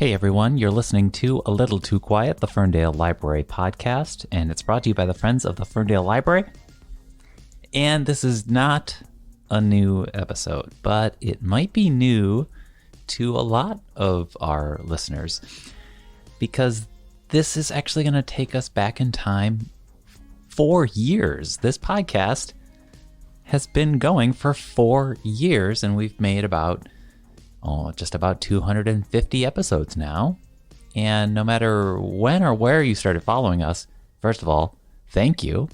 Hey everyone, you're listening to A Little Too Quiet, the Ferndale Library podcast, and it's brought to you by the Friends of the Ferndale Library. And this is not a new episode, but it might be new to a lot of our listeners, because this is actually going to take us back in time 4 years. This podcast has been going for 4 years, and we've made just about 250 episodes now. And no matter when or where you started following us, first of all, thank you.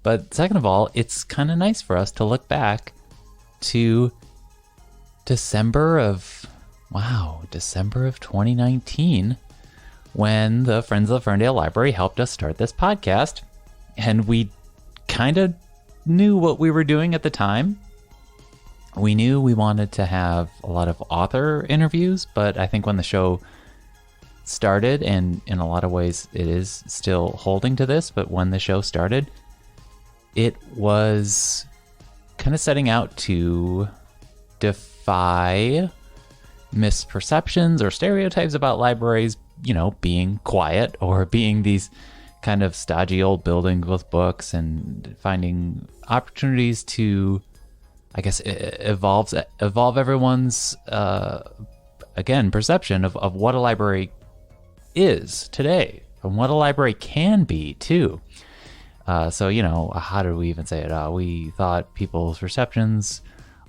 But second of all, it's kind of nice for us to look back to December of 2019, when the Friends of the Ferndale Library helped us start this podcast. And we kind of knew what we were doing at the time. We knew we wanted to have a lot of author interviews, but I think when the show started, and in a lot of ways it is still holding to this, but when the show started, it was kind of setting out to defy misperceptions or stereotypes about libraries, being quiet or being these kind of stodgy old buildings with books, and finding opportunities to, I guess, evolve everyone's, perception of what a library is today and what a library can be too. So, how did we even say it? We thought people's perceptions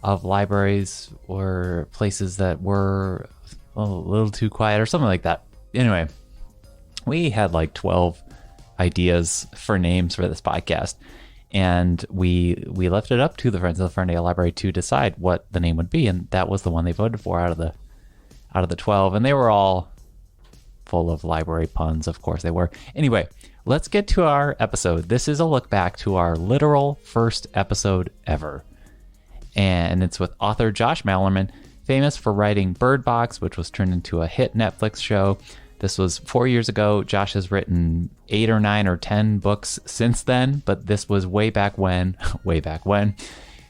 of libraries were places that were a little too quiet or something like that. Anyway, we had like 12 ideas for names for this podcast. And we left it up to the Friends of the Ferndale Library to decide what the name would be, and that was the one they voted for out of the 12, and they were all full of library puns. Of course they were. Anyway, let's get to our episode. This is a look back to our literal first episode ever, and it's with author Josh Malerman, famous for writing Bird Box, which was turned into a hit Netflix show. This was 4 years ago. Josh has written 8 or 9 or 10 books since then, but this was way back when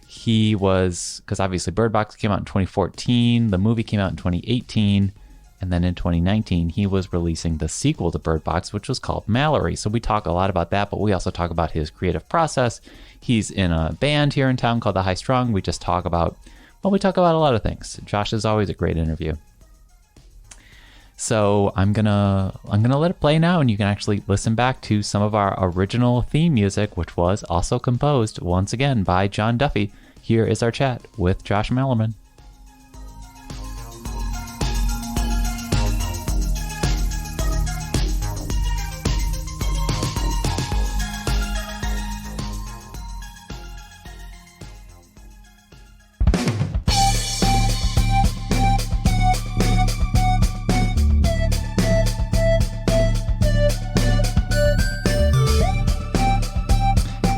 he was, because obviously Bird Box came out in 2014, the movie came out in 2018, and then in 2019 he was releasing the sequel to Bird Box, which was called Mallory. So we talk a lot about that, but we also talk about his creative process. He's in a band here in town called The High Strung. We talk about a lot of things. Josh is always a great interview. So I'm gonna let it play now, and you can actually listen back to some of our original theme music, which was also composed once again by John Duffy. Here is our chat with Josh Malerman.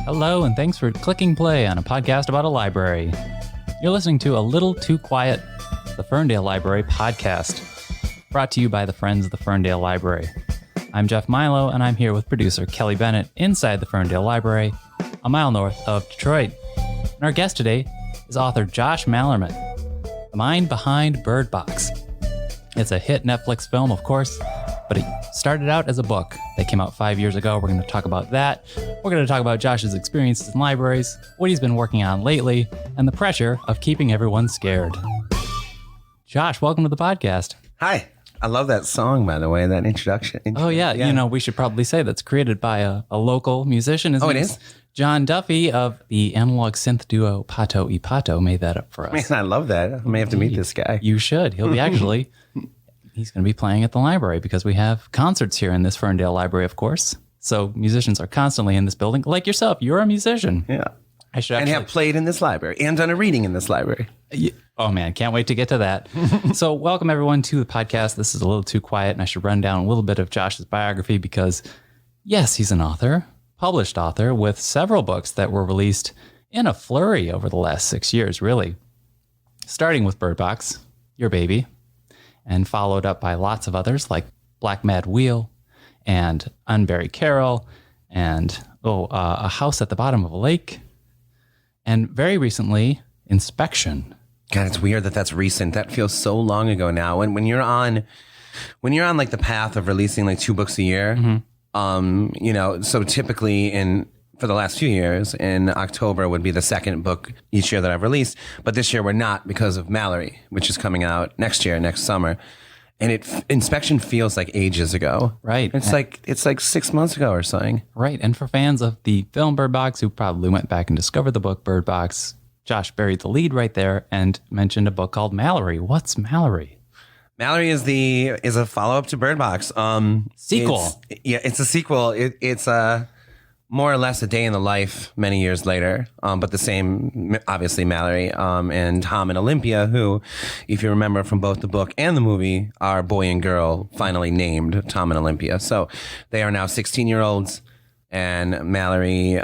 Hello, and thanks for clicking play on a podcast about a library. You're listening to A Little Too Quiet, the Ferndale Library podcast, brought to you by the Friends of the Ferndale Library. I'm Jeff Milo, and I'm here with producer Kelly Bennett inside the Ferndale Library, a mile north of Detroit. And our guest today is author Josh Malerman, the mind behind Bird Box. It's a hit Netflix film, of course, but it started out as a book that came out 5 years ago. We're going to talk about that. We're going to talk about Josh's experiences in libraries, what he's been working on lately, and the pressure of keeping everyone scared. Josh, welcome to the podcast. Hi. I love that song, by the way, that introduction. Oh, yeah. We should probably say that's created by a local musician. It is? John Duffy of the analog synth duo Pato y Pato made that up for us. Man, I love that. I may have to meet this guy. You should. He'll be actually... He's going to be playing at the library because we have concerts here in this Ferndale Library, of course. So musicians are constantly in this building. Like yourself, you're a musician. Yeah. I should actually... And have played in this library and done a reading in this library. Oh, man. Can't wait to get to that. So welcome, everyone, to the podcast. This is A Little Too Quiet, and I should run down a little bit of Josh's biography because, yes, he's an author, published author, with several books that were released in a flurry over the last 6 years, really. Starting with Bird Box, your baby, and followed up by lots of others like Black Mad Wheel and Unbury Carol and A House at the Bottom of a Lake. And very recently, Inspection. God, it's weird that that's recent. That feels so long ago now. And when you're on when you're on like the path of releasing like 2 books a year, so typically for the last few years, in October would be the second book each year that I've released. But this year we're not because of Mallory, which is coming out next summer. And Inspection feels like ages ago. Right. It's like 6 months ago or something. Right. And for fans of the film Bird Box who probably went back and discovered the book Bird Box, Josh buried the lead right there and mentioned a book called Mallory. What's Mallory? Mallory is a follow-up to Bird Box. Sequel. It's a sequel. It's more or less a day in the life many years later, but the same, obviously, Mallory and Tom and Olympia, who, if you remember from both the book and the movie, are boy and girl finally named Tom and Olympia. So they are now 16-year-olds, and Mallory,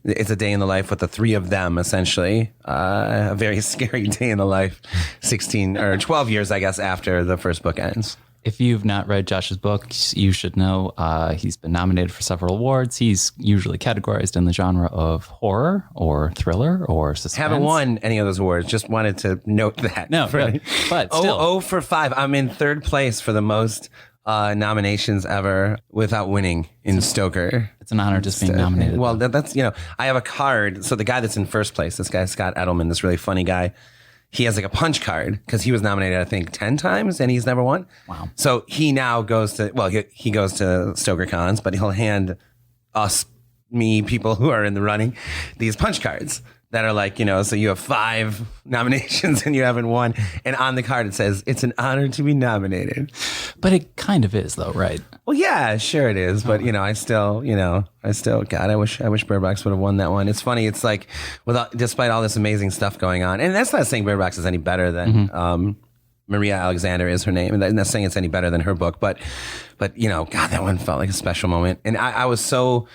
it's a day in the life with the 3 of them, essentially. A very scary day in the life, 16 or 12 years, I guess, after the first book ends. If you've not read Josh's books, you should know he's been nominated for several awards. He's usually categorized in the genre of horror or thriller or suspense. Haven't won any of those awards. Just wanted to note that. No, but still. 0 for 5. I'm in 3rd place for the most nominations ever without winning in Stoker. It's an honor just being nominated. Well, that's, I have a card. So the guy that's in first place, this guy, Scott Edelman, this really funny guy, he has like a punch card because he was nominated, I think, 10 times and he's never won. Wow. So he now goes to, he goes to Stoker Cons, but he'll hand me, people who are in the running, these punch cards that are like, so you have 5 nominations and you haven't won. And on the card, it says, it's an honor to be nominated. But it kind of is though, right? Well, yeah, sure it is. But, I still, God, I wish Bird Box would have won that one. It's funny. It's like, despite all this amazing stuff going on, and that's not saying Bird Box is any better than, Maria Alexander is her name. And I'm not saying it's any better than her book, but, God, that one felt like a special moment. And I was so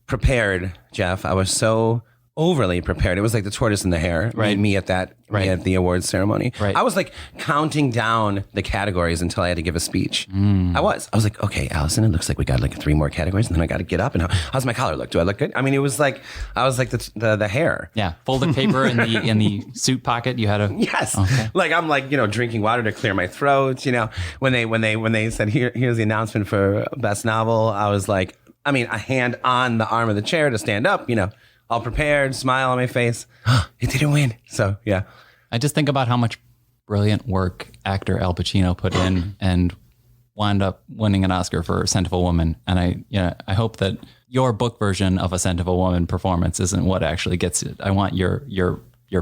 prepared, Jeff. I was so overly prepared. It was like the tortoise and the hare. Right. Me at the awards ceremony. Right. I was like counting down the categories until I had to give a speech. I was like, okay, Allison, it looks like we got like 3 more categories, and then I got to get up. And how's my collar look? Do I look good? I mean, it was like I was like the hare. Yeah, folded paper in the suit pocket. You had a yes. Okay. Like I'm like drinking water to clear my throat. When they said here's the announcement for best novel, I was like, a hand on the arm of the chair to stand up. All prepared, smile on my face. It didn't win. So, yeah. I just think about how much brilliant work actor Al Pacino put in and wound up winning an Oscar for Scent of a Woman. And I hope that your book version of a Scent of a Woman performance isn't what actually gets it. I want your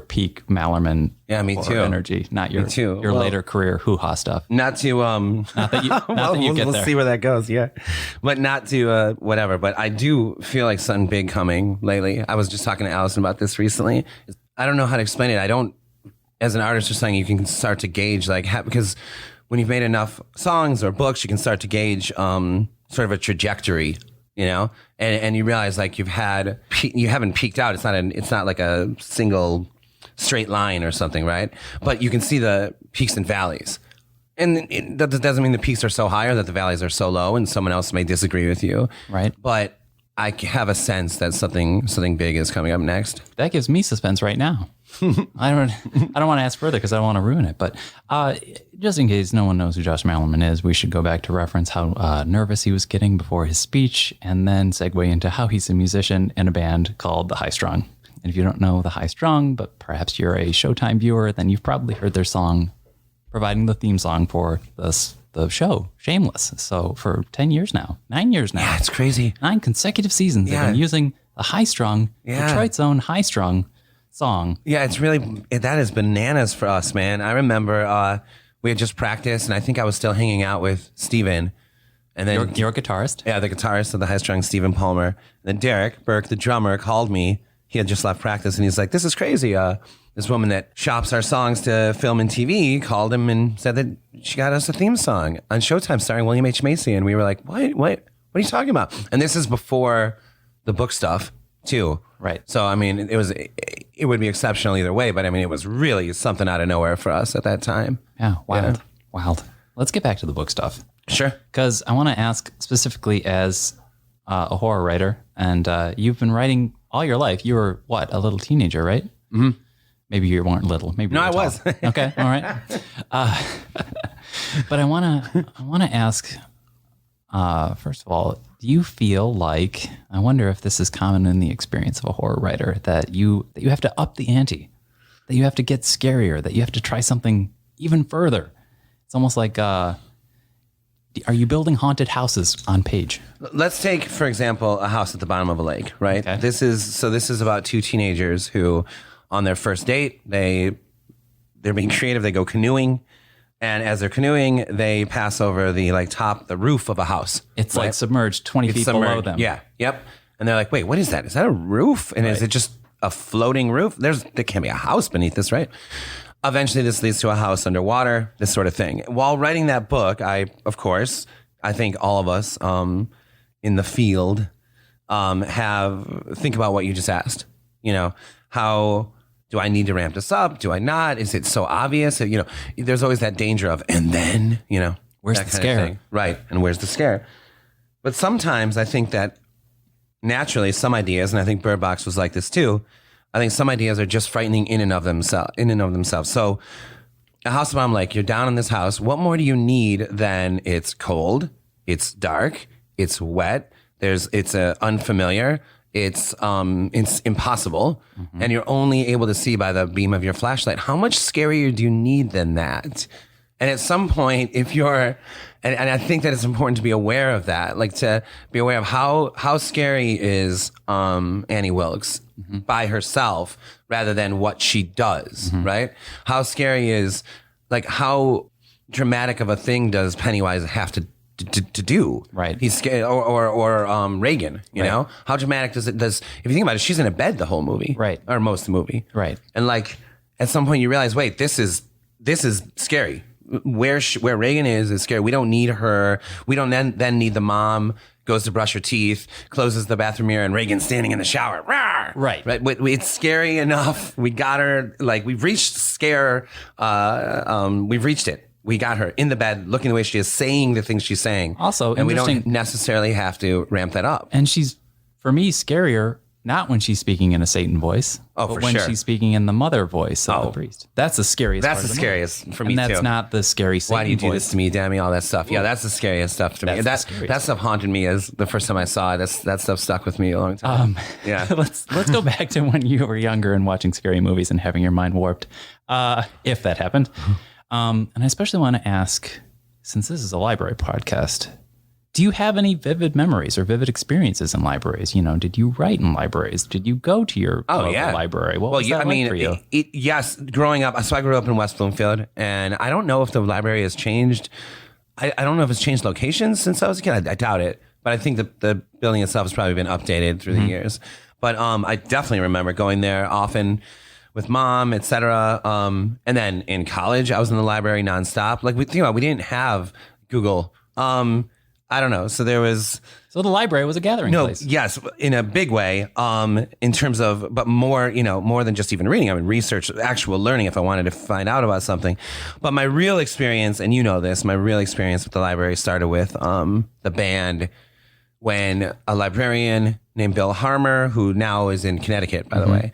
peak Malerman me too. energy, not your later career hoo-ha stuff. Not to not that you get we'll there. See where that goes, yeah. But not to whatever. But I do feel like something big coming lately. I was just talking to Allison about this recently. I don't know how to explain it. I don't, as an artist or something, you can start to gauge because when you've made enough songs or books, you can start to gauge sort of a trajectory. And you realize like you haven't peaked out. It's not like a single straight line or something, right? But you can see the peaks and valleys. And that doesn't mean the peaks are so high or that the valleys are so low, and someone else may disagree with you. Right. But I have a sense that something big is coming up next. That gives me suspense right now. I don't want to ask further because I don't want to ruin it. But just in case no one knows who Josh Malerman is, we should go back to reference how nervous he was getting before his speech, and then segue into how he's a musician in a band called The High Strung. And if you don't know The High Strung, but perhaps you're a Showtime viewer, then you've probably heard their song providing the theme song for the show, Shameless. So for 9 years now. Yeah, it's crazy. 9 consecutive seasons they've been using the High Strung, Detroit's own High Strung song. Yeah, that is bananas for us, man. I remember we had just practiced, and I think I was still hanging out with Steven. And then your guitarist? Yeah, the guitarist of the High Strung, Stephen Palmer. And then Derek Burke, the drummer, called me. He had just left practice, and he's like, this is crazy. This woman that shops our songs to film and TV called him and said that she got us a theme song on Showtime starring William H. Macy. And we were like, what are you talking about? And this is before the book stuff, too. Right. So, it would be exceptional either way, but it was really something out of nowhere for us at that time. Yeah, wild. Let's get back to the book stuff. Sure. Because I want to ask specifically as a horror writer, and you've been writing all your life. You were, a little teenager, right? Mm-hmm. Maybe you weren't little. Maybe no, you were I was. Okay, all right. But I wanna ask, first of all, do you feel like, I wonder if this is common in the experience of a horror writer, that you have to up the ante, that you have to get scarier, that you have to try something even further? It's almost like, are you building haunted houses on page? Let's take, for example, a house at the bottom of a lake, right? Okay. This is about two teenagers who, on their first date, they're being creative. They go canoeing, and as they're canoeing, they pass over the roof of a house. It's like submerged 20 feet below them. Yeah, yep. And they're like, "Wait, what is that? Is that a roof? And is it just a floating roof? There can't be a house beneath this, right?" Eventually, this leads to a house underwater, this sort of thing. While writing that book, I think all of us in the field think about what you just asked. You know, how do I need to ramp this up? Do I not? Is it so obvious? You know, there's always that danger of, and then, you know, where's the scare? Right. And where's the scare? But sometimes I think that naturally some ideas, and I think Bird Box was like this too, I think some ideas are just frightening in and of themselves. So a house above lake, you're down in this house. What more do you need than it's cold, it's dark, it's wet, it's unfamiliar, it's impossible, and you're only able to see by the beam of your flashlight. How much scarier do you need than that? And at some point, if you're, and I think that it's important to be aware of that, like to be aware of how scary is Annie Wilkes by herself rather than what she does, right? How scary is, like, how dramatic of a thing does Pennywise have to do? Right. He's scared, or Reagan, you know? How dramatic does if you think about it, she's in a bed the whole movie. Right. Or most of the movie. Right. And like, at some point you realize, wait, this is scary. Where Reagan is scary. We don't need her. We don't then need the mom goes to brush her teeth, closes the bathroom mirror, and Reagan's standing in the shower. Rawr! Right. It's scary enough. We got her. Like, we've reached scare. We've reached it. We got her in the bed, looking the way she is, saying the things she's saying. Also, and we interesting- don't necessarily have to ramp that up. And she's, for me, scarier, not when she's speaking in a Satan voice, but for when sure. she's speaking in the mother voice of the priest. That's the scariest That's part the of the movie. scariest for me, and that's too. not the scary Satan Why do you do voice. this to me, Dammy? All that stuff. Yeah, that's the scariest stuff to me. That's the scariest That stuff haunted me as the first time I saw it. That stuff stuck with me a long time. Yeah. let's go back to when you were younger and watching scary movies and having your mind warped, if that happened. And I especially want to ask, since this is a library podcast, do you have any vivid memories or vivid experiences in libraries? You know, did you write in libraries? Did you go to your local library? What was that like for you? Yes, growing up. So I grew up in West Bloomfield, and I don't know if the library has changed. I don't know if it's changed locations since I was a kid. I doubt it. But I think the building itself has probably been updated through the years. But I definitely remember going there often with mom, etc. And then in college, I was in the library nonstop. Like, we didn't have Google. I don't know. So there was. So the library was a gathering place. Yes, in a big way. In terms of, but more than just even reading. I mean, research, actual learning. If I wanted to find out about something, but my real experience, and you know this, my real experience with the library started with the band, when a librarian named Bill Harmer, who now is in Connecticut, by the way,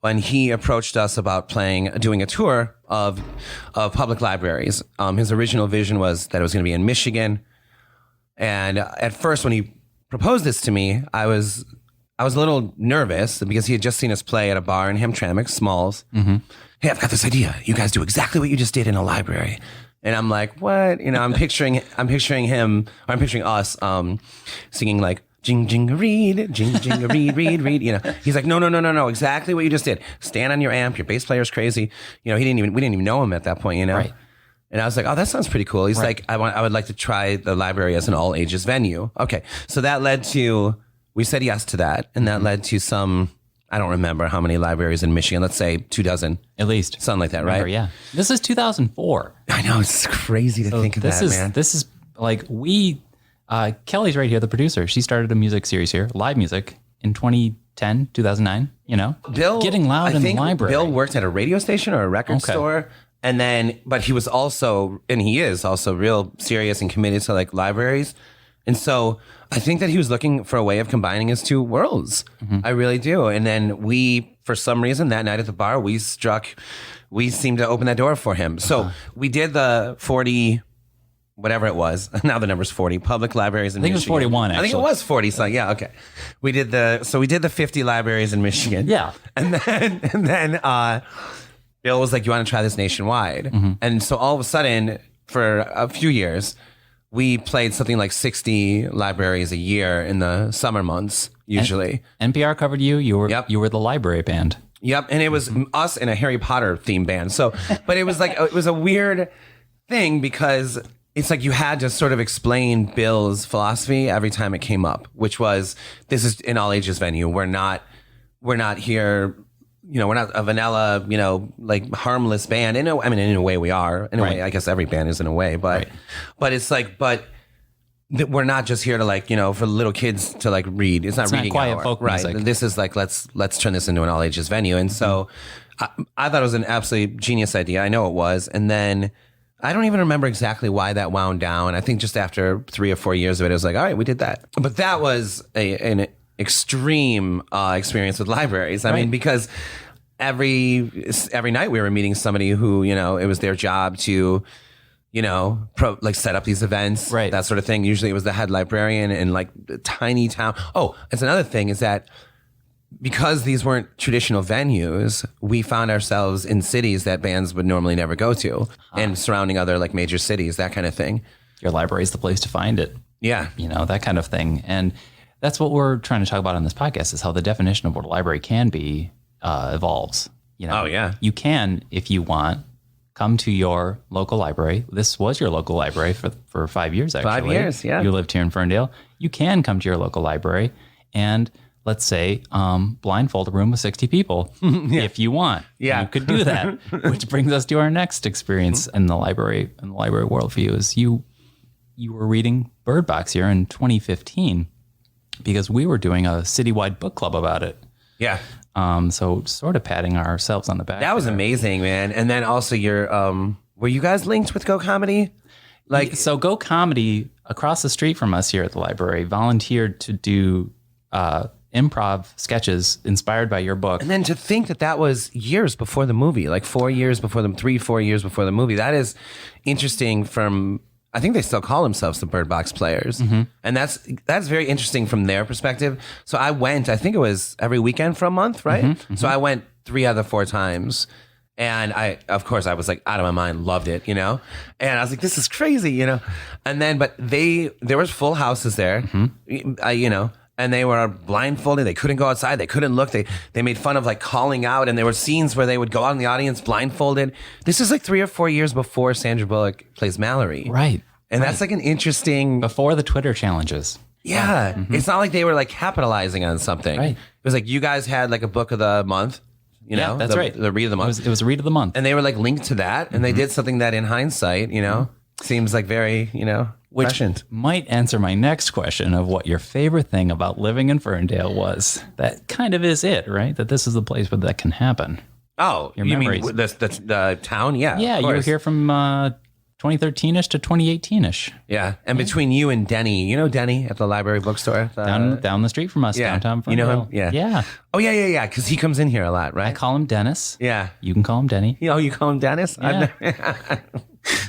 when he approached us about doing a tour of public libraries. His original vision was that it was going to be in Michigan. And at first, when he proposed this to me, I was a little nervous because he had just seen us play at a bar in Hamtramck, Smalls. Hey, I've got this idea. You guys do exactly what you just did in a library. And I'm like, what? You know, I'm picturing us singing like, jing, jing, read, jing, jing, read, read. You know, he's like, no, exactly what you just did. Stand on your amp. Your bass player's crazy. You know, we didn't even know him at that point, you know? Right. And I was like, oh, that sounds pretty cool. He's like, I would like to try the library as an all ages venue. Okay. So that led to, we said yes to that. And that led to some, I don't remember how many libraries in Michigan, let's say 24 at least. Something like that, right? Yeah. This is 2004. I know. It's crazy to think of that, man. This is like Kelly's right here, the producer. She started a music series here, live music, in 2010, 2009, you know? Bill, getting loud in the library. Bill worked at a radio station or a record store. And then, but he was also, and he is also real serious and committed to like libraries. And so I think that he was looking for a way of combining his two worlds. I really do. And then we, for some reason, that night at the bar, we seemed to open that door for him. So we did the 40 whatever it was. Now the number's 40 public libraries in Michigan. I think it was 41, I think it actually. was 40. So yeah, okay. We did the 50 libraries in Michigan. Yeah. And then Bill was like, you want to try this nationwide? Mm-hmm. And so all of a sudden, for a few years, we played something like 60 libraries a year in the summer months, usually. NPR covered you. You were the library band. Yep. And it was us and a Harry Potter themed band. So, but it was like, it was a weird thing because it's like you had to sort of explain Bill's philosophy every time it came up, which was, this is an all ages venue. We're not here, we're not a vanilla, like harmless band. In a way we are. In a way, I guess every band is in a way, but it's like, we're not just here to like, for little kids to like read. It's not reading quiet hour. folk Right. music. This is like, let's turn this into an all ages venue. And so I thought it was an absolutely genius idea. I know it was. And then I don't even remember exactly why that wound down. I think just after 3 or 4 years of it, I was like, all right, we did that. But that was an extreme experience with libraries. I mean, because every night we were meeting somebody who, it was their job to, set up these events, that sort of thing. Usually it was the head librarian in like a tiny town. Oh, it's another thing is that because these weren't traditional venues, we found ourselves in cities that bands would normally never go to and surrounding other like major cities, that kind of thing. Your library is the place to find it. Yeah. That kind of thing. And that's what we're trying to talk about on this podcast is how the definition of what a library can be evolves. Oh, yeah. You can, if you want, come to your local library. This was your local library for 5 years, actually. 5 years, yeah. You lived here in Ferndale. You can come to your local library and, let's say, blindfold a room with 60 people if you want. Yeah. You could do that, which brings us to our next experience in the library world for you is you were reading Bird Box here in 2015 because we were doing a citywide book club about it. Yeah. So sort of patting ourselves on the back. That was amazing, man. And then also were you guys linked with Go Comedy? So Go Comedy across the street from us here at the library volunteered to do improv sketches inspired by your book. And then to think that was years before the movie, like 4 years before 4 years before the movie. That is interesting I think they still call themselves the Bird Box Players. Mm-hmm. And that's very interesting from their perspective. So I went, I think it was every weekend for a month, right? Mm-hmm, mm-hmm. So I went 3 out of the 4 times. And of course, I was like out of my mind, loved it, And I was like, this is crazy, And then, but there was full houses there, and they were blindfolded. They couldn't go outside. They couldn't look. They made fun of like calling out. And there were scenes where they would go out in the audience blindfolded. This is like 3 or 4 years before Sandra Bullock plays Mallory. Right. And that's like an interesting... Before the Twitter challenges. Yeah. Mm-hmm. It's not like they were like capitalizing on something. Right. It was like you guys had like a book of the month. That's right. The read of the month. It was a read of the month. And they were like linked to that. And they did something that in hindsight, seems like very, which prescient. Might answer my next question of what your favorite thing about living in Ferndale was. That kind of is it, right? That this is the place where that can happen. Oh, your you memories. mean the town? Yeah. Yeah, you were here from 2013-ish to 2018-ish. Yeah. And between you and Denny, Denny at the library bookstore? Down the street from us, downtown Ferndale. You know him? Yeah. Yeah. Oh, yeah. Because he comes in here a lot, right? I call him Dennis. Yeah. You can call him Denny. You call him Dennis? Yeah.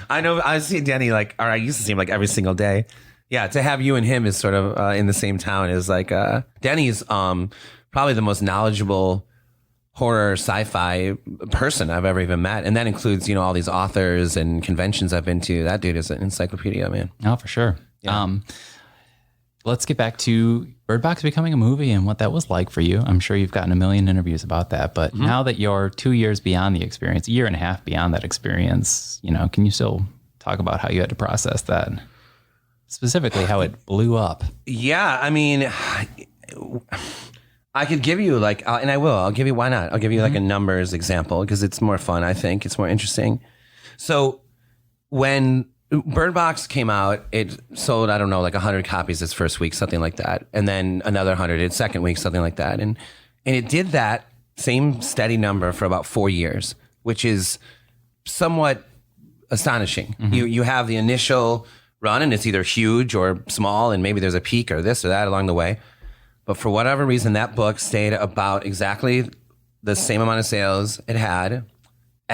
I know. I see Denny I used to see him like every single day. Yeah. To have you and him is sort of in the same town is like Denny's probably the most knowledgeable horror sci-fi person I've ever even met. And that includes, all these authors and conventions I've been to. That dude is an encyclopedia, man. Oh, for sure. Yeah. Let's get back to Bird Box becoming a movie and what that was like for you. I'm sure you've gotten a million interviews about that, but now that you're 2 years beyond the experience, 1.5 years beyond that experience, can you still talk about how you had to process that? Specifically, how it blew up. Yeah, I mean, I could give you and I will. I'll give you, why not? I'll give you like a numbers example because it's more fun, I think. It's more interesting. So when Bird Box came out, it sold, I don't know, like 100 copies its first week, something like that. And then another 100 its second week, something like that. And it did that same steady number for about 4 years, which is somewhat astonishing. Mm-hmm. You have the initial run and it's either huge or small and maybe there's a peak or this or that along the way. But for whatever reason, that book stayed about exactly the same amount of sales it had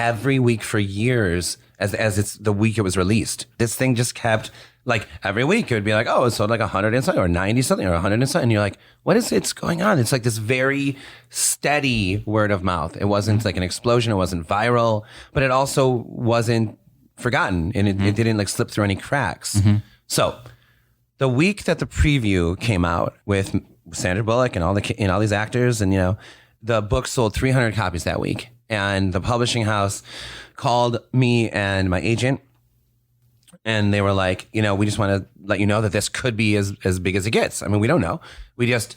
every week for years as it's the week it was released. This thing just kept like every week it would be like, oh, it sold like 100 and something or 90 something or 100 and something. And you're like, what is it's going on? It's like this very steady word of mouth. It wasn't like an explosion. It wasn't viral, but it also wasn't forgotten and it didn't like slip through any cracks. So the week that the preview came out with Sandra Bullock and all these actors, and the book sold 300 copies that week, and the publishing house called me and my agent, and they were like, we just want to let you know that this could be as big as it gets. I mean, we don't know. We just,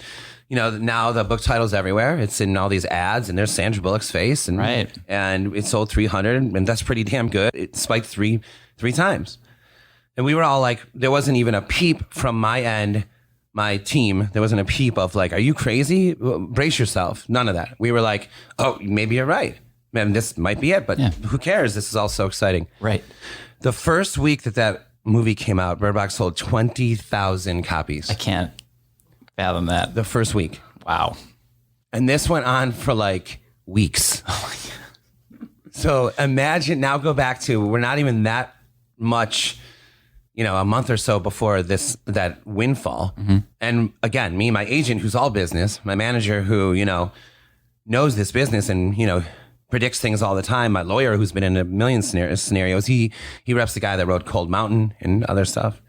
now the book title's everywhere. It's in all these ads, and there's Sandra Bullock's face, and and it sold 300, and that's pretty damn good. It spiked three times. And we were all like, there wasn't even a peep from my end, my team. There wasn't a peep of like, are you crazy? Brace yourself. None of that. We were like, oh, maybe you're right. Man, this might be it, but who cares? This is all so exciting. Right. The first week that movie came out, Bird Box sold 20,000 copies. I can't fathom that. The first week. Wow. And this went on for like weeks. Oh my God. So imagine, now go back to, we're not even that much, a month or so before that windfall. And again, me, my agent, who's all business, my manager who, knows this business and, predicts things all the time. My lawyer, who's been in a million scenarios, he reps the guy that wrote Cold Mountain and other stuff.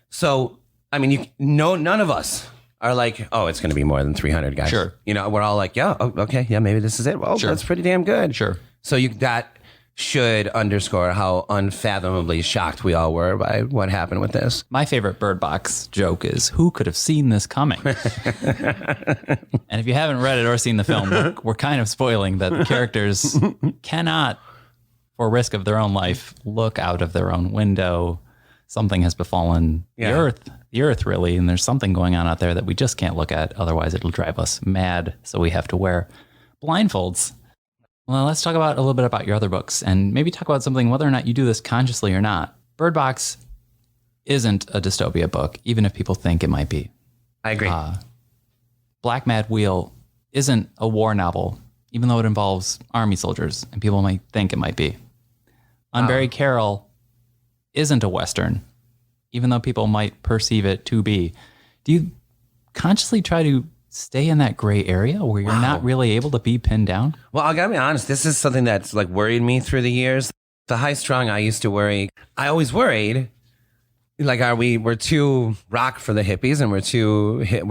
So, I mean, none of us are like, oh, it's going to be more than 300 guys. Sure. We're all like, yeah, okay, yeah, maybe this is it. Well, that's pretty damn good. Sure. So that should underscore how unfathomably shocked we all were by what happened with this. My favorite Bird Box joke is, who could have seen this coming? And if you haven't read it or seen the film, we're kind of spoiling that the characters cannot, for risk of their own life, look out of their own window. Something has befallen the earth really, and there's something going on out there that we just can't look at. Otherwise, it'll drive us mad. So we have to wear blindfolds. Well, let's talk about a little bit about your other books and maybe talk about something, whether or not you do this consciously or not. Bird Box isn't a dystopia book, even if people think it might be. I agree. Black Mad Wheel isn't a war novel, even though it involves army soldiers and people might think it might be. Unburied Carol isn't a Western, even though people might perceive it to be. Do you consciously try to stay in that gray area where you're not really able to be pinned down? Well, I gotta be honest, this is something that's like worried me through the years. The high strung, I used to worry. I always worried, like, we're too rock for the hippies and we're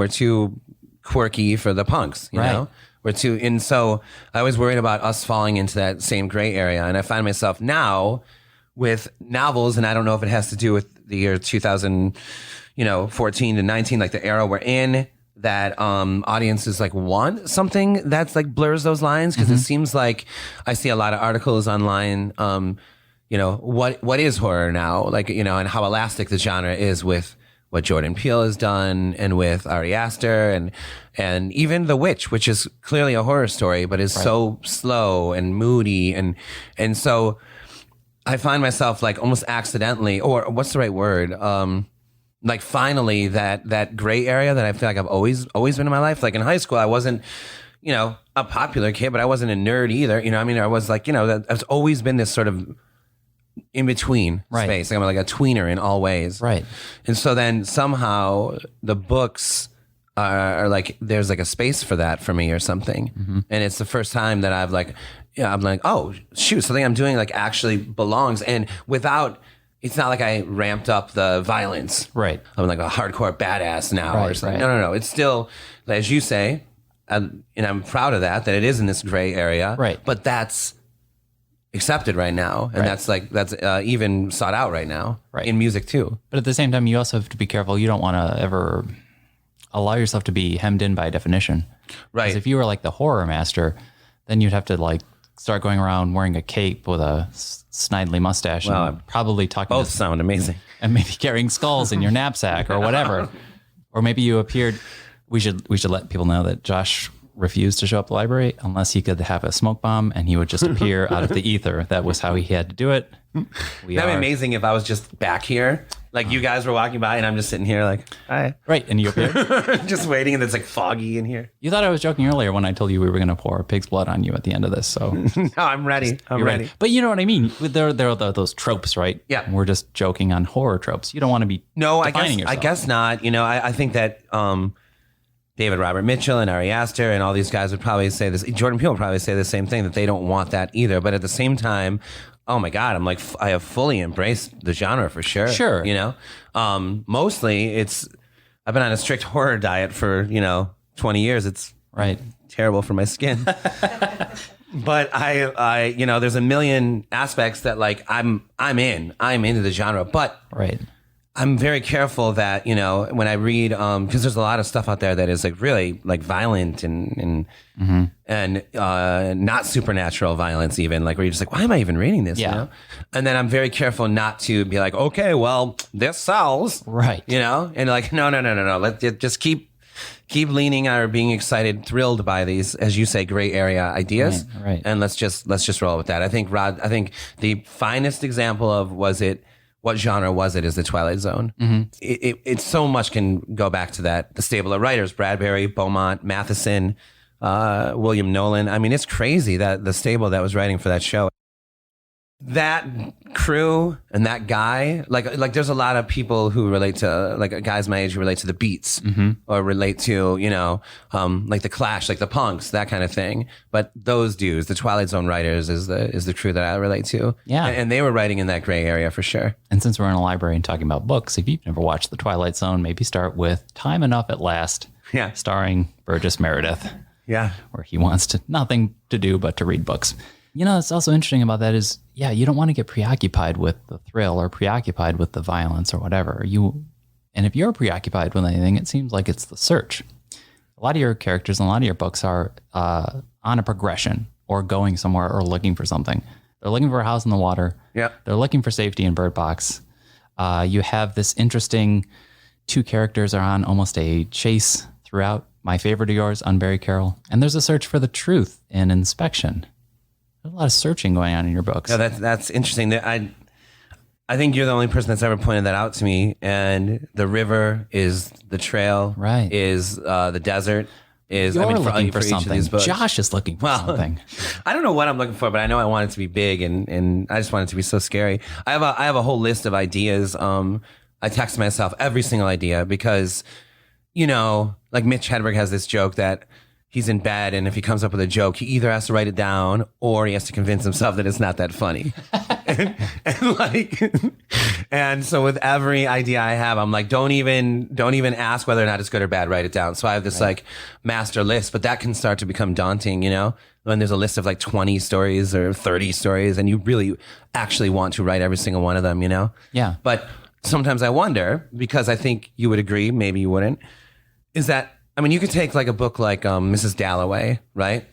too quirky for the punks, you know? And so I was worried about us falling into that same gray area. And I find myself now with novels, and I don't know if it has to do with the year 2014 to 19, like the era we're in, that audiences like want something that's like blurs those lines, because it seems like I see a lot of articles online, what is horror now, like, and how elastic the genre is with what Jordan Peele has done and with Ari Aster and even The Witch, which is clearly a horror story, but is so slow and moody. And so I find myself like almost accidentally, or what's the right word? Like finally that gray area that I feel like I've always been in my life. Like in high school, I wasn't, a popular kid, but I wasn't a nerd either. I was like, I've always been this sort of in between space. Like I'm like a tweener in all ways. Right. And so then somehow the books are like, there's like a space for that for me or something. And it's the first time that I'm like, oh shoot, something I'm doing like actually belongs. And it's not like I ramped up the violence. Right. I'm like a hardcore badass now or something. No. It's still, as you say, and I'm proud of that it is in this gray area. Right. But that's accepted right now. And that's even sought out right now in music too. But at the same time, you also have to be careful. You don't want to ever allow yourself to be hemmed in by definition. Right. Because if you were like the horror master, then you'd have to like start going around wearing a cape with a snidely mustache and probably talking. Both sound amazing. And maybe carrying skulls in your knapsack or whatever. Or maybe you appeared. We should let people know that Josh refused to show up at the library unless he could have a smoke bomb and he would just appear out of the ether. That was how he had to do it. That'd be amazing if I was just back here Like you guys were walking by and I'm just sitting here like, hi. Right. And you appeared. Just waiting and it's like foggy in here. You thought I was joking earlier when I told you we were going to pour pig's blood on you at the end of this. So no, I'm ready. I'm ready. But you know what I mean? There are those tropes, right? Yeah. We're just joking on horror tropes. You don't want to be defining yourself. I guess not. You know, I think that David Robert Mitchell and Ari Aster and all these guys would probably say this. Jordan Peele would probably say the same thing, that they don't want that either. But at the same time, oh my God, I'm like, I have fully embraced the genre for sure. Sure. You know, mostly I've been on a strict horror diet for, 20 years. It's right. terrible for my skin. But I there's a million aspects that like I'm into the genre, but right. I'm very careful that, when I read, because there's a lot of stuff out there that is like really like violent and not supernatural violence even, like where you're just like, why am I even reading this? Yeah. You know? And then I'm very careful not to be like, okay, well, this sells. Right. And like, no. Let's just keep leaning or being excited, thrilled by these, as you say, gray area ideas. Right. And let's just roll with that. I think the finest example of what genre was it is the Twilight Zone. Mm-hmm. It so much can go back to that. The stable of writers, Bradbury, Beaumont, Matheson, William Nolan. I mean, it's crazy that the stable that was writing for that show. That crew and that guy, like there's a lot of people who relate to, like guys my age who relate to the Beats, or relate to, like the Clash, like the Punks, that kind of thing. But those dudes, the Twilight Zone writers, is the crew that I relate to. Yeah. And they were writing in that gray area for sure. And since we're in a library and talking about books, if you've never watched The Twilight Zone, maybe start with Time Enough at Last, starring Burgess Meredith. Yeah. Where he wants nothing to do but to read books. It's also interesting about that is, you don't want to get preoccupied with the thrill or preoccupied with the violence or whatever. And if you're preoccupied with anything, it seems like it's the search. A lot of your characters and a lot of your books are on a progression or going somewhere or looking for something. They're looking for a house in the water. Yeah. They're looking for safety in Bird Box. You have this interesting two characters are on almost a chase throughout. My favorite of yours, Unbury Carol. And there's a search for the truth in Inspection. There's a lot of searching going on in your books. No, that's interesting. I think you're the only person that's ever pointed that out to me. And the river is the trail, right? Is the desert. You're looking for each something. of these books. Josh is looking for something. I don't know what I'm looking for, but I know I want it to be big, and I just want it to be so scary. I have a whole list of ideas. I text myself every single idea because, like Mitch Hedberg has this joke that he's in bed, and if he comes up with a joke, he either has to write it down or he has to convince himself that it's not that funny. and so with every idea I have, I'm like, don't even ask whether or not it's good or bad. Write it down. So I have this like master list, but that can start to become daunting, when there's a list of like 20 stories or 30 stories, and you really actually want to write every single one of them, Yeah. But sometimes I wonder, because I think you would agree, maybe you wouldn't, is that, you could take like a book like Mrs. Dalloway, right?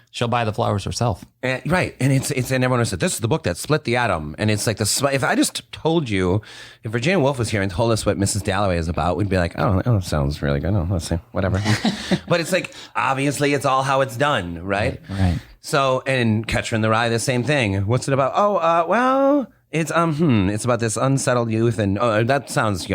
She'll buy the flowers herself. Right. And and everyone said, this is the book that split the atom. And it's like if I just told you, if Virginia Woolf was here and told us what Mrs. Dalloway is about, we'd be like, oh, sounds really good. Oh, let's see, whatever. But it's like, obviously it's all how it's done, right? Right. So, and Catcher in the Rye, the same thing. What's it about? Oh, well, it's about this unsettled youth, and that sounds.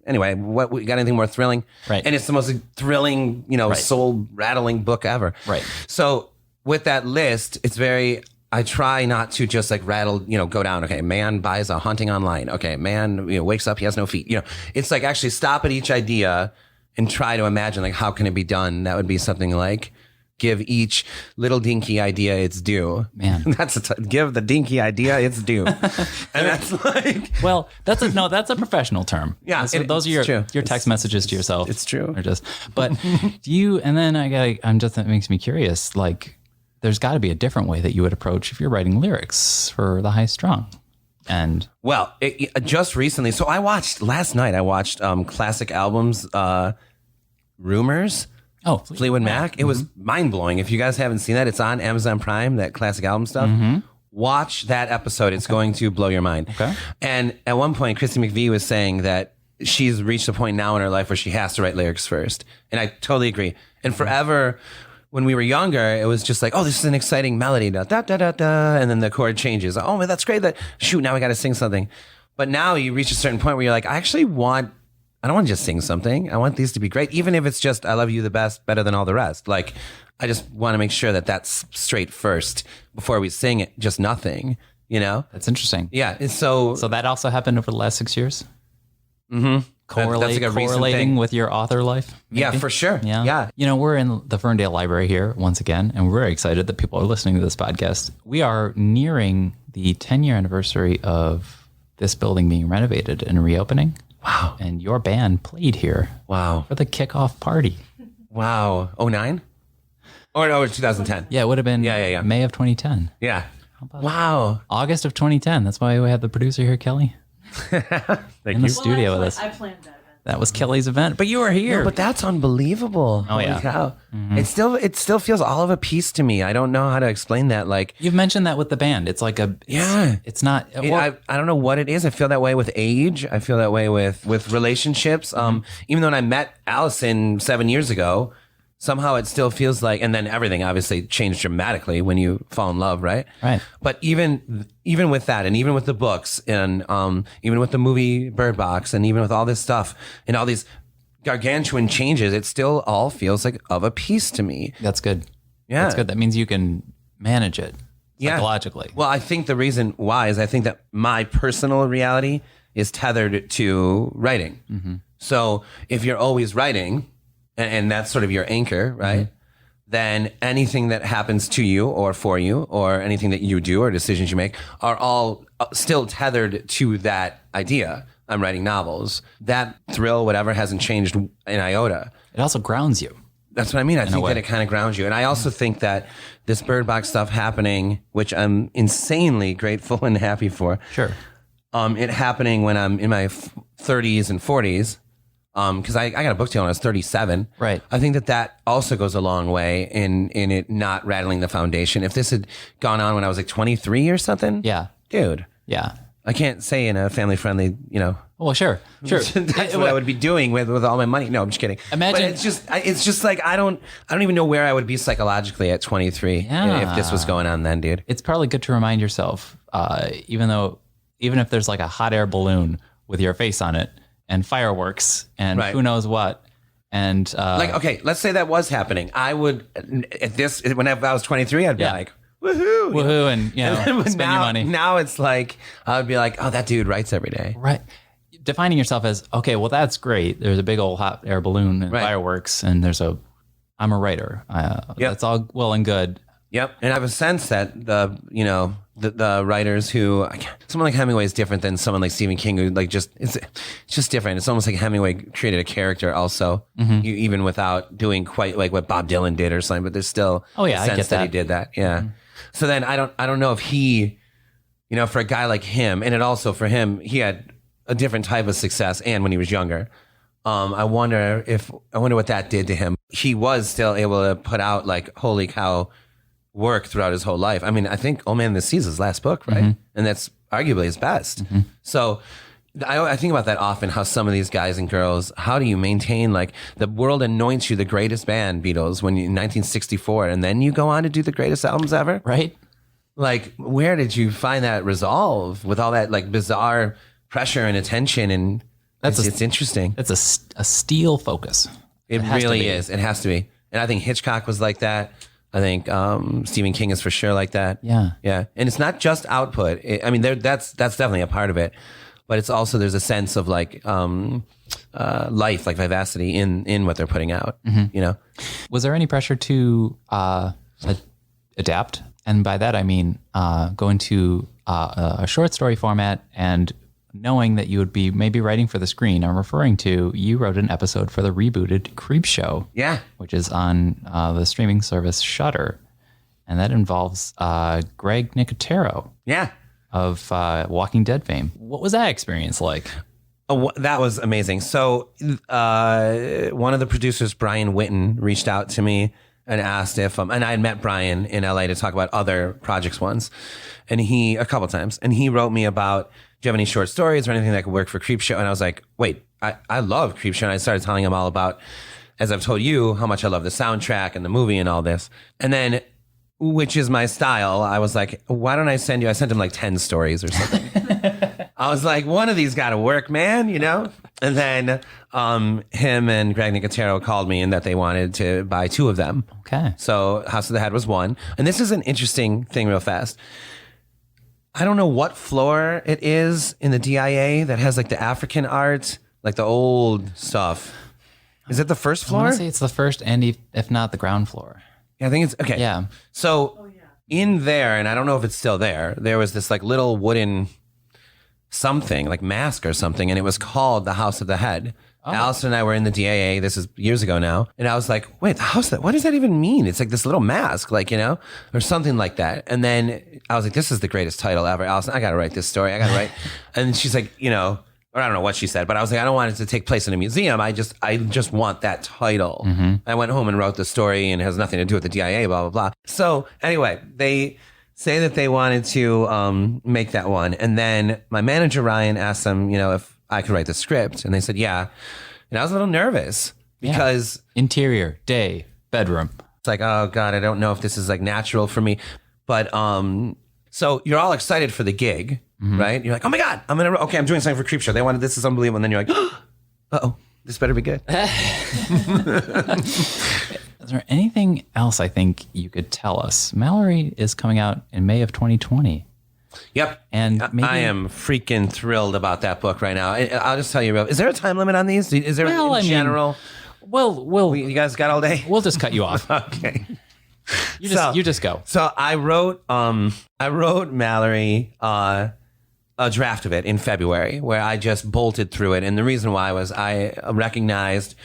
Anyway, what we got anything more thrilling? Right. And it's the most thrilling, soul rattling book ever. Right. So with that list, it's I try not to just like rattle, go down. Okay, man buys a hunting online. Okay, man, wakes up, he has no feet. It's like actually stop at each idea and try to imagine like how can it be done. That would be something like give each little dinky idea its due. Man, give the dinky idea its due. And that's like, well, that's a professional term. Yeah, those are your text messages to yourself. It's true. But do you? And then that makes me curious. Like, there's got to be a different way that you would approach if you're writing lyrics for the high strung. And well, just recently. So last night. I watched classic albums, Rumors. Oh, Fleetwood Mac. It was mind blowing. If you guys haven't seen that, it's on Amazon Prime, that classic album stuff. Mm-hmm. Watch that episode. It's going to blow your mind. Okay. And at one point, Christy McVie was saying that she's reached a point now in her life where she has to write lyrics first. And I totally agree. And forever, when we were younger, it was just like, oh, this is an exciting melody. Da, da, da, da, da. And then the chord changes. Oh, man, that's great. Now I got to sing something. But now you reach a certain point where you're like, I don't want to just sing something. I want these to be great. Even if it's just, I love you the best, better than all the rest. Like, I just want to make sure that that's straight first before we sing it, just nothing, you know? That's interesting. Yeah. And so that also happened over the last 6 years? Mm-hmm. That's like a correlating with your author life? Maybe? Yeah, for sure. Yeah. You know, we're in the Ferndale Library here once again, and we're very excited that people are listening to this podcast. We are nearing the 10-year anniversary of this building being renovated and reopening. Wow. And your band played here. Wow. For the kickoff party. Wow. 09? Or no, it was 2010. Yeah, it would have been May of 2010. Yeah. Wow. August of 2010. That's why we had the producer here, Kelly. In the studio with us. I planned that event. That was Kelly's event, but you were here. No, but that's unbelievable. Oh, yeah. Holy cow. It still feels all of a piece to me. I don't know how to explain that. Like, you've mentioned that with the band. It's like it's not. I don't know what it is. I feel that way with age. I feel that way with relationships. Even though when I met Allison 7 years ago, somehow it still feels like, and then everything obviously changed dramatically when you fall in love, right? Right. But even with that, and even with the books, and even with the movie Bird Box, and even with all this stuff, and all these gargantuan changes, it still all feels like of a piece to me. That's good. Yeah. That's good. That means you can manage it psychologically. Well, I think the reason why is I think that my personal reality is tethered to writing. Mm-hmm. So if you're always writing, and that's sort of your anchor, right? Mm-hmm. Then anything that happens to you or for you, or anything that you do or decisions you make, are all still tethered to that idea. I'm writing novels. That thrill, whatever, hasn't changed an iota. It also grounds you. That's what I mean. I think that it kind of grounds you. And I also think that this Bird Box stuff happening, which I'm insanely grateful and happy for. Sure. It happening when I'm in my 30s and 40s. Because I got a book deal when I was 37. Right. I think that also goes a long way in it not rattling the foundation. If this had gone on when I was like 23 or something, dude, I can't say in a family friendly, Well, sure. That's what I would be doing with all my money. No, I'm just kidding. Imagine but it's just like I don't even know where I would be psychologically at 23 if this was going on then, dude. It's probably good to remind yourself, even if there's like a hot air balloon with your face on it, and fireworks and who knows what. And okay, let's say that was happening. I would, when I was 23, I'd be like, woohoo. Woohoo, and spend your money. Now it's like, I would be like, oh, that dude writes every day. Right. Defining yourself as, okay, well, that's great. There's a big old hot air balloon and fireworks, and I'm a writer. That's all well and good. Yep. And I have a sense that the writers who, someone like Hemingway is different than someone like Stephen King, who it's just different. It's almost like Hemingway created a character also, even without doing quite like what Bob Dylan did or something, but there's still a sense that he did that. Yeah. Mm-hmm. So then I don't know if he, for a guy like him, and it also for him, he had a different type of success and when he was younger. I wonder what that did to him. He was still able to put out like, holy cow, work throughout his whole life. I mean, I think Old Man and the Sea is his last book, right? Mm-hmm. And that's arguably his best. Mm-hmm. So I think about that often, how some of these guys and girls, how do you maintain, like, the world anoints you the greatest band, Beatles, when you in 1964, and then you go on to do the greatest albums ever? Right. Like, where did you find that resolve with all that like bizarre pressure and attention? And it's interesting. It's a steel focus. It really is. It has to be. And I think Hitchcock was like that. I think Stephen King is for sure like that. Yeah. And it's not just output. That's definitely a part of it, but it's also, there's a sense of like life, like vivacity in what they're putting out. Mm-hmm. Was there any pressure to adapt? And by that I mean go into a short story format, and knowing that you would be maybe writing for the screen. I'm referring to, you wrote an episode for the rebooted Creep Show. Yeah. Which is on the streaming service Shudder. And that involves Greg Nicotero. Yeah. Of Walking Dead fame. What was that experience like? Oh, that was amazing. So one of the producers, Brian Witten, reached out to me and asked if, and I had met Brian in LA to talk about other projects once. And a couple times, and he wrote me about, do you have any short stories or anything that could work for Creep Show? And I was like, wait, I love Creep Show. And I started telling him all about, as I've told you, how much I love the soundtrack and the movie and all this. And then, which is my style, I was like, why don't I send you, I sent him like 10 stories or something. I was like, one of these got to work, man, you know? And then him and Greg Nicotero called me and that they wanted to buy 2 of them. Okay. So House of the Head was one. And this is an interesting thing real fast. I don't know what floor it is in the DIA that has like the African art, like the old stuff. Is it the first I floor? want to say it's the first and if not the ground floor. Yeah, I think it's, okay. Yeah. So in there, and I don't know if it's still there, there was this like little wooden something, like mask or something, and it was called the House of the Head. Oh. Allison and I were in the DAA, this is years ago now, and I was like, wait, the house, what does that even mean? It's like this little mask, like, you know, or something like that. And then I was like, this is the greatest title ever. Allison, I got to write this story. I got to write. And she's like, you know, or I don't know what she said, but I was like, I don't want it to take place in a museum. I just want that title. Mm-hmm. I went home and wrote the story, and it has nothing to do with the DIA, blah, blah, blah. So anyway, they say that they wanted to make that one. And then my manager, Ryan, asked them, you know, if I could write the script. And they said, yeah. And I was a little nervous because... Yeah. Interior, day, bedroom. It's like, oh God, I don't know if this is like natural for me. But so you're all excited for the gig, right? You're like, oh my God, I'm doing something for Creepshow. They wanted, this is unbelievable. And then you're like, uh-oh, this better be good. Is there anything else I think you could tell us? Mallory is coming out in May of 2020. Yep. And maybe, I am freaking thrilled about that book right now. I'll just tell you, is there a time limit on these? Is there in general? Well, you guys got all day? We'll just cut you off. Okay. You just go. So I wrote Mallory a draft of it in February where I just bolted through it. And the reason why was I recognized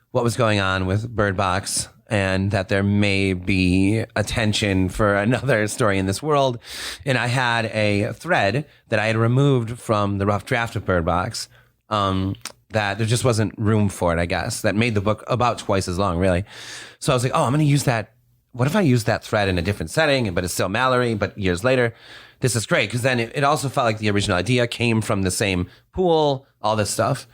what was going on with Bird Box and that there may be attention for another story in this world. And I had a thread that I had removed from the rough draft of Bird Box that there just wasn't room for it, I guess, that made the book about twice as long, really. So I was like, oh, I'm going to use that. What if I use that thread in a different setting, but it's still Mallory, but years later? This is great, because then it also felt like the original idea came from the same pool, all this stuff.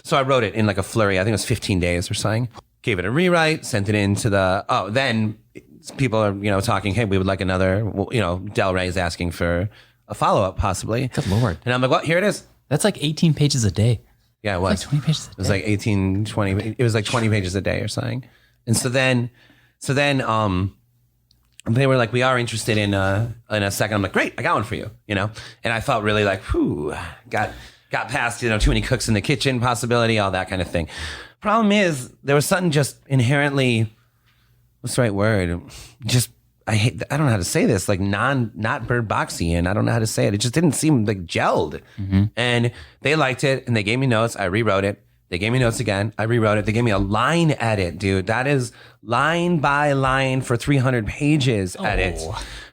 So I wrote it in like a flurry. I think it was 15 days or something. Gave it a rewrite, sent it into then people are, you know, talking, hey, we would like another, you know, Del Rey's asking for a follow-up possibly. Good Lord. And I'm like, well, here it is. That's like 18 pages a day. Yeah, it was. It's like 20 pages a day. It was like 18, 20, it was like 20 pages a day or something. And so then they were like, we are interested in a second. I'm like, great, I got one for you, you know? And I felt really like, whew, got past, you know, too many cooks in the kitchen possibility, all that kind of thing. Problem is, there was something just inherently, what's the right word? Just, I don't know how to say this, like not Bird Boxian. I don't know how to say it. It just didn't seem like gelled. Mm-hmm. And they liked it and they gave me notes. I rewrote it. They gave me notes again. I rewrote it. They gave me a line edit, dude. That is line by line for 300 pages edit.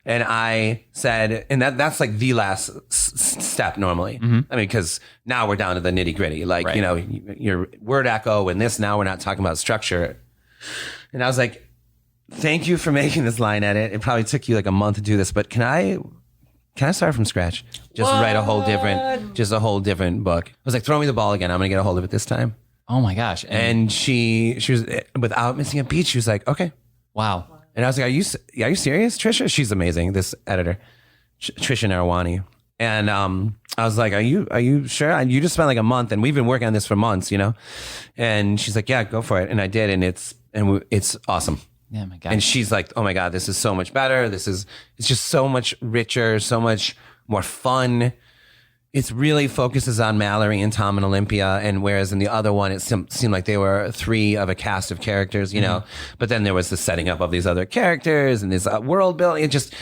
And I said, and that's like the last step normally. Mm-hmm. I mean, because now we're down to the nitty gritty. Like, right. You know, your word echo and this, now we're not talking about structure. And I was like, thank you for making this line edit. It probably took you like a month to do this, but can I start from scratch? Just write a whole different book. I was like, throw me the ball again. I'm going to get a hold of it this time. Oh my gosh. And she was, without missing a beat, she was like, okay. Wow. And I was like, are you serious, Trisha? She's amazing, this editor, Trisha Narawani. And I was like, are you sure? You just spent like a month and we've been working on this for months, you know? And she's like, yeah, go for it. And I did. And it's awesome. Yeah, my God. And she's like, oh my God, this is so much better. It's just so much richer, so much more fun. It really focuses on Mallory and Tom and Olympia. And whereas in the other one, it seemed like they were 3 of a cast of characters, you know, but then there was the setting up of these other characters and this world building. It just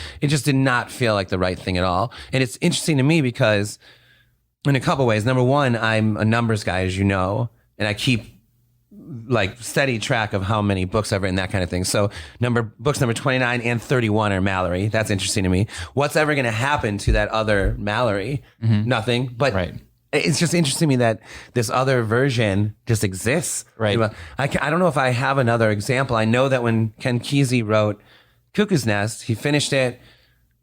did not feel like the right thing at all. And it's interesting to me because in a couple ways, number one, I'm a numbers guy, as you know, and I keep like steady track of how many books I've written, that kind of thing. So books number 29 and 31 are Mallory. That's interesting to me. What's ever going to happen to that other Mallory? Mm-hmm. Nothing. But right. It's just interesting to me that this other version just exists. Right. I don't know if I have another example. I know that when Ken Kesey wrote Cuckoo's Nest, he finished it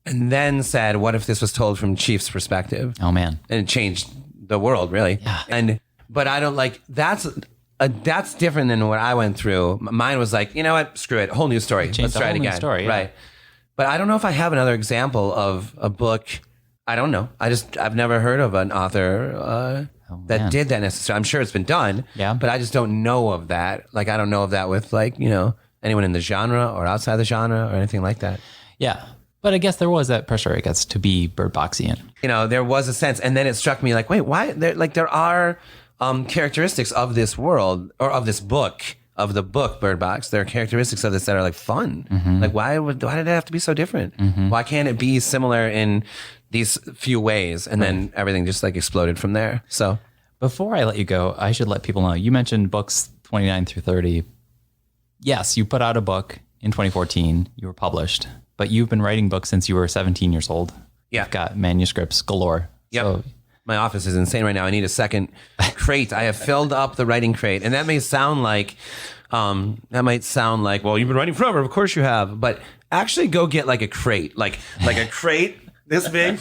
and then said, what if this was told from Chief's perspective? Oh, man. And it changed the world, really. Yeah. But I don't like, that's different than what I went through. Mine was like, you know what? Screw it. Whole new story. Let's try it again. Story, yeah. Right. But I don't know if I have another example of a book I don't know. I've never heard of an author that man. did that necessarily. I'm sure it's been done. Yeah. But I just don't know of that. Like, I don't know of that with like, anyone in the genre or outside the genre or anything like that. Yeah. But I guess there was that pressure, I guess, to be Bird Boxian. There was a sense. And then it struck me like, wait, why? There are characteristics of this world or of this book, of the book Bird Box. There are characteristics of this that are like fun. Like, why did it have to be so different? Why can't it be similar in these few ways? And then everything just like exploded from there. So before I let you go, I should let people know, you mentioned books 29 through 30. Yes, you put out a book in 2014. You were published, but you've been writing books since you were 17 years old. Yeah. You've got manuscripts galore. Yep. So, my office is insane right now. I need a second crate. I have filled up the writing crate. And that may sound like, well, you've been writing forever. Of course you have. But actually go get like a crate, like a crate this big.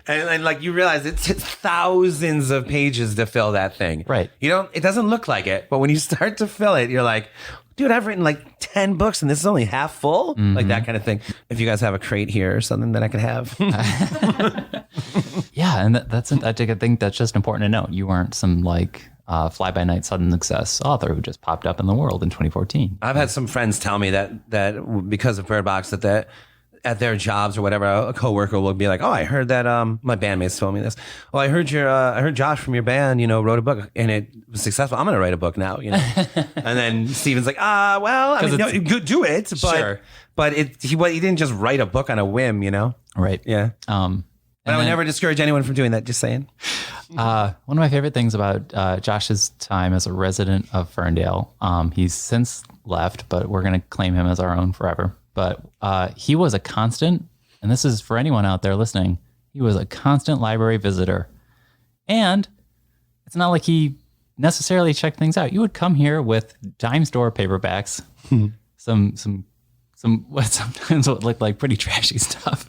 And like you realize it's thousands of pages to fill that thing. Right. It doesn't look like it. But when you start to fill it, you're like, dude, I've written like 10 books and this is only half full. Like that kind of thing. If you guys have a crate here or something that I could have. Yeah, and I think that's just important to note. You weren't some like fly-by-night sudden success author who just popped up in the world in 2014. I've had some friends tell me that because of Bird Box that at their jobs or whatever, a coworker will be like, "Oh, I heard that my bandmates told me this. Oh, I heard Josh from your band, wrote a book and it was successful. I'm going to write a book now, And then Steven's like, well, I mean, no, do it, but Sure. but he didn't just write a book on a whim, Right. Yeah. But I would never discourage anyone from doing that. Just saying. One of my favorite things about Josh's time as a resident of Ferndale, he's since left, but we're going to claim him as our own forever. But he was a constant, and this is for anyone out there listening, he was a constant library visitor. And it's not like he necessarily checked things out. You would come here with dime store paperbacks, some what sometimes would look like pretty trashy stuff.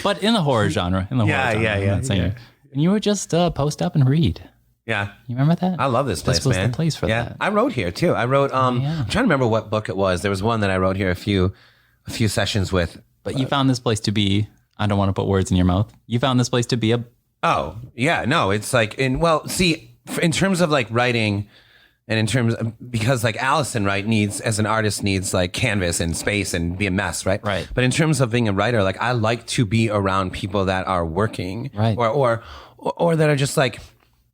But in the horror genre. Yeah. And you would just post up and read. Yeah. You remember that? I love this place, This was man. the place for that. I wrote here too. I wrote, I'm trying to remember what book it was. There was one that I wrote here a few sessions with. But you found this place to be, I don't want to put words in your mouth. You found this place to be Oh, yeah. No, it's like, in terms of like writing and in terms of, because like Allison, right, as an artist needs like canvas and space and be a mess, right? Right. But in terms of being a writer, like I like to be around people that are working. Right. Or that are just like,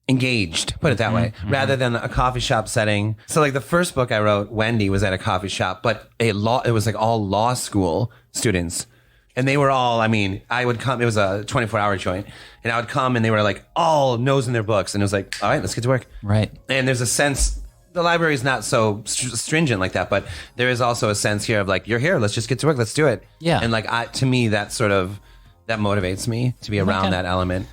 engaged, put it that way, rather than a coffee shop setting. So like the first book I wrote, Wendy, was at a coffee shop, but it was like all law school students. And they were all, I would come, it was a 24-hour joint, and I would come and they were like all nose in their books. And it was like, all right, let's get to work. Right. And there's a sense, the library is not so stringent like that, but there is also a sense here of like, you're here, let's just get to work, let's do it. Yeah. And like, to me, that motivates me to be around that element.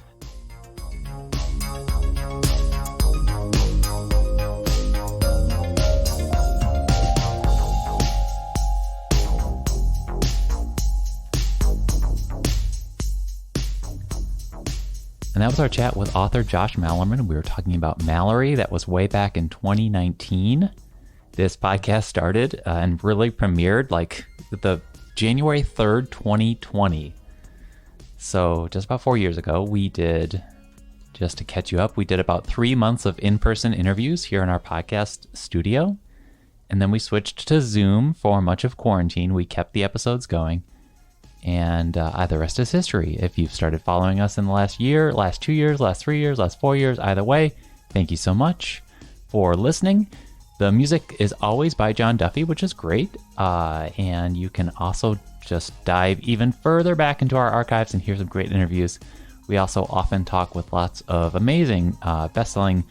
And that was our chat with author Josh Malerman. We were talking about Mallory. That was way back in 2019. This podcast started and really premiered like the January 3rd, 2020. So just about 4 years ago, we did, just to catch you up, we did about 3 months of in-person interviews here in our podcast studio. And then we switched to Zoom for much of quarantine. We kept the episodes going. And the rest is history. If you've started following us in the last year, last 2 years, last 3 years, last 4 years, either way, thank you so much for listening. The music is always by John Duffy, which is great. And you can also just dive even further back into our archives and hear some great interviews. We also often talk with lots of amazing best-selling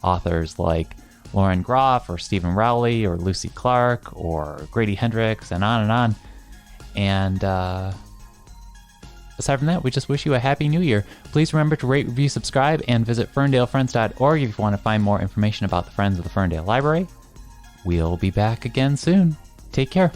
authors like Lauren Groff or Stephen Rowley or Lucy Clark or Grady Hendrix and on and on. And aside from that, we just wish you a happy new year. Please remember to rate, review, subscribe, and visit ferndalefriends.org if you want to find more information about the Friends of the Ferndale Library. We'll be back again soon. Take care.